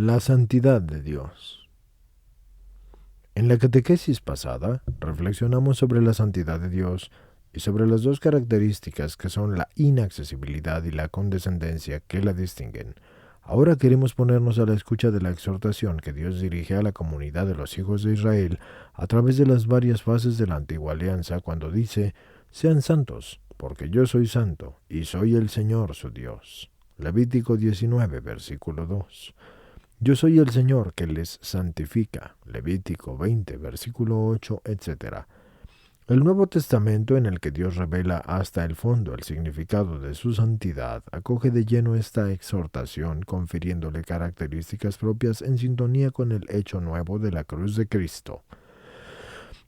La santidad de Dios. En la catequesis pasada, reflexionamos sobre la santidad de Dios y sobre las dos características que son la inaccesibilidad y la condescendencia que la distinguen. Ahora queremos ponernos a la escucha de la exhortación que Dios dirige a la comunidad de los hijos de Israel a través de las varias fases de la antigua alianza cuando dice: «Sean santos, porque yo soy santo, y soy el Señor su Dios». Levítico 19, versículo 2. Yo soy el Señor que les santifica. Levítico 20, versículo 8, etc. El Nuevo Testamento, en el que Dios revela hasta el fondo el significado de su santidad, acoge de lleno esta exhortación, confiriéndole características propias en sintonía con el hecho nuevo de la cruz de Cristo.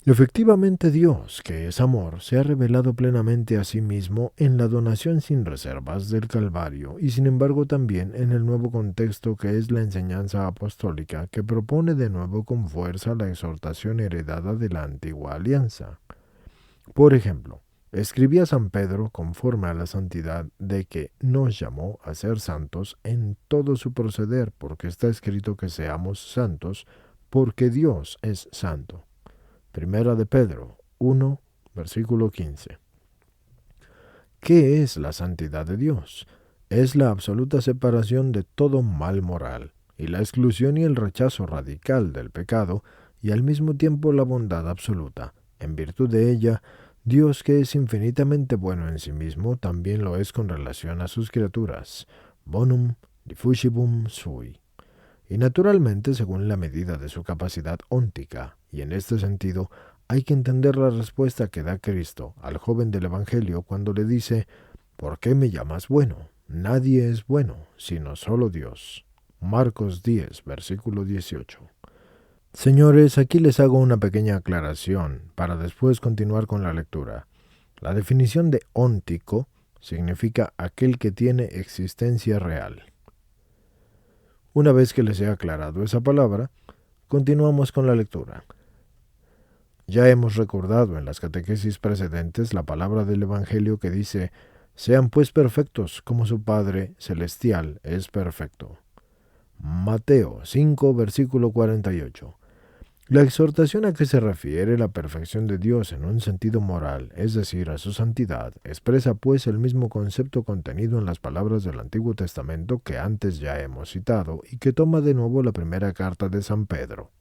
Efectivamente, Dios, que es amor, se ha revelado plenamente a sí mismo en la donación sin reservas del Calvario y sin embargo también en el nuevo contexto que es la enseñanza apostólica que propone de nuevo con fuerza la exhortación heredada de la antigua alianza. Por ejemplo, escribía San Pedro conforme a la santidad de que nos llamó a ser santos en todo su proceder, porque está escrito que seamos santos, porque Dios es santo. Primera de Pedro 1, versículo 15. ¿Qué es la santidad de Dios? Es la absoluta separación de todo mal moral, y la exclusión y el rechazo radical del pecado, y al mismo tiempo la bondad absoluta. En virtud de ella, Dios, que es infinitamente bueno en sí mismo, también lo es con relación a sus criaturas. Bonum diffusibus sui. Y naturalmente según la medida de su capacidad óntica, y en este sentido hay que entender la respuesta que da Cristo al joven del Evangelio cuando le dice: «¿Por qué me llamas bueno? Nadie es bueno, sino solo Dios». Marcos 10, versículo 18. Señores, aquí les hago una pequeña aclaración para después continuar con la lectura. La definición de óntico significa aquel que tiene existencia real. Una vez que les he aclarado esa palabra, continuamos con la lectura. Ya hemos recordado en las catequesis precedentes la palabra del Evangelio que dice: «Sean pues perfectos como su Padre Celestial es perfecto». Mateo 5, versículo 48. La exhortación a que se refiere la perfección de Dios en un sentido moral, es decir, a su santidad, expresa pues el mismo concepto contenido en las palabras del Antiguo Testamento que antes ya hemos citado y que toma de nuevo la primera carta de San Pedro.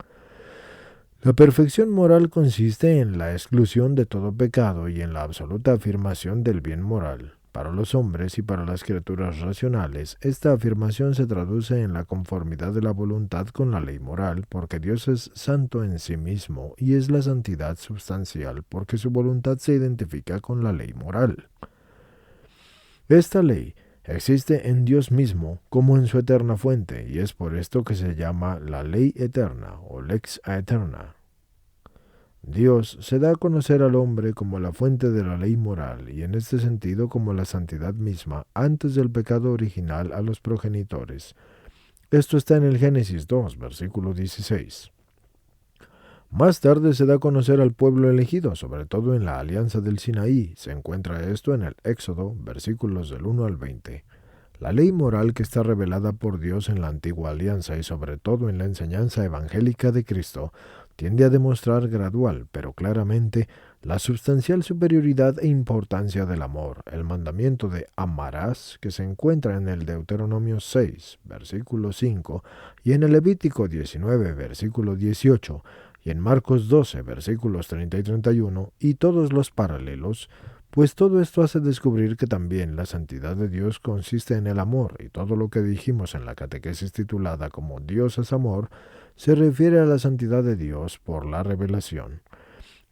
La perfección moral consiste en la exclusión de todo pecado y en la absoluta afirmación del bien moral. Para los hombres y para las criaturas racionales, esta afirmación se traduce en la conformidad de la voluntad con la ley moral, porque Dios es santo en sí mismo, y es la santidad substancial, porque su voluntad se identifica con la ley moral. Esta ley existe en Dios mismo como en su eterna fuente, y es por esto que se llama la ley eterna o lex aeterna. Dios se da a conocer al hombre como la fuente de la ley moral y en este sentido como la santidad misma antes del pecado original a los progenitores. Esto está en el Génesis 2, versículo 16. Más tarde se da a conocer al pueblo elegido, sobre todo en la alianza del Sinaí. Se encuentra esto en el Éxodo, versículos del 1 al 20. La ley moral que está revelada por Dios en la antigua alianza y sobre todo en la enseñanza evangélica de Cristo tiende a demostrar gradual, pero claramente, la sustancial superioridad e importancia del amor, el mandamiento de amarás, que se encuentra en el Deuteronomio 6, versículo 5, y en el Levítico 19, versículo 18, y en Marcos 12, versículos 30 y 31, y todos los paralelos, pues todo esto hace descubrir que también la santidad de Dios consiste en el amor, y todo lo que dijimos en la catequesis titulada como Dios es amor, se refiere a la santidad de Dios por la revelación.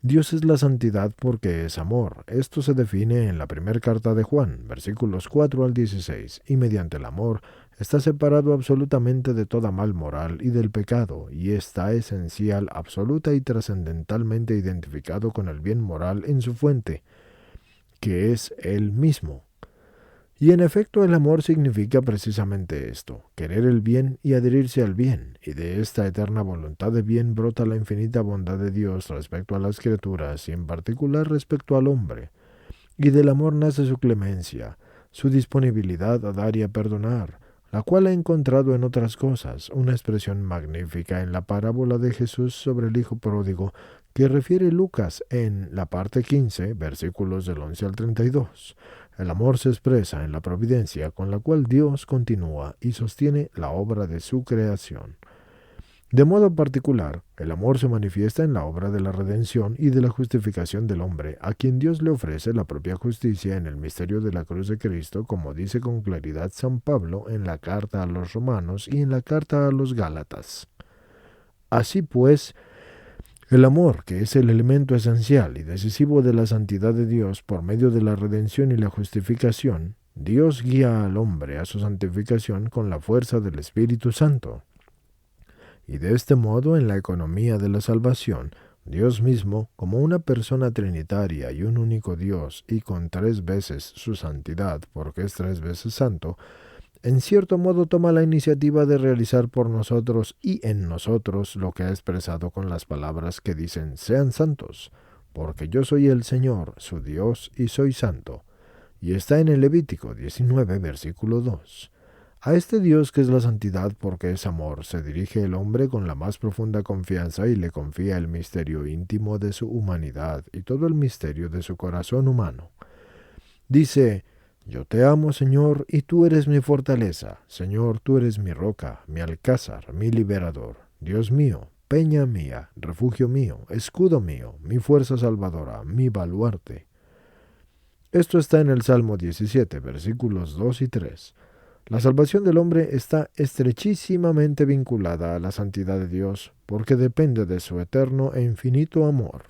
Dios es la santidad porque es amor. Esto se define en la primera carta de Juan, versículos 4 al 16, y mediante el amor está separado absolutamente de toda mal moral y del pecado, y está esencial, absoluta y trascendentalmente identificado con el bien moral en su fuente, que es Él mismo. Y en efecto el amor significa precisamente esto, querer el bien y adherirse al bien, y de esta eterna voluntad de bien brota la infinita bondad de Dios respecto a las criaturas y en particular respecto al hombre. Y del amor nace su clemencia, su disponibilidad a dar y a perdonar, la cual ha encontrado en otras cosas una expresión magnífica en la parábola de Jesús sobre el Hijo Pródigo que refiere Lucas en la parte 15, versículos del 11 al 32. El amor se expresa en la providencia con la cual Dios continúa y sostiene la obra de su creación. De modo particular, el amor se manifiesta en la obra de la redención y de la justificación del hombre, a quien Dios le ofrece la propia justicia en el misterio de la cruz de Cristo, como dice con claridad San Pablo en la carta a los Romanos y en la carta a los Gálatas. Así pues, el amor, que es el elemento esencial y decisivo de la santidad de Dios por medio de la redención y la justificación, Dios guía al hombre a su santificación con la fuerza del Espíritu Santo. Y de este modo, en la economía de la salvación, Dios mismo, como una persona trinitaria y un único Dios, y con 3 veces su santidad, porque es 3 veces santo, en cierto modo toma la iniciativa de realizar por nosotros y en nosotros lo que ha expresado con las palabras que dicen: sean santos, porque yo soy el Señor, su Dios, y soy santo. Y está en el Levítico 19, versículo 2. A este Dios que es la santidad porque es amor, se dirige el hombre con la más profunda confianza y le confía el misterio íntimo de su humanidad y todo el misterio de su corazón humano. Dice: yo te amo, Señor, y tú eres mi fortaleza. Señor, tú eres mi roca, mi alcázar, mi liberador. Dios mío, peña mía, refugio mío, escudo mío, mi fuerza salvadora, mi baluarte. Esto está en el Salmo 17, versículos 2 y 3. La salvación del hombre está estrechísimamente vinculada a la santidad de Dios, porque depende de su eterno e infinito amor.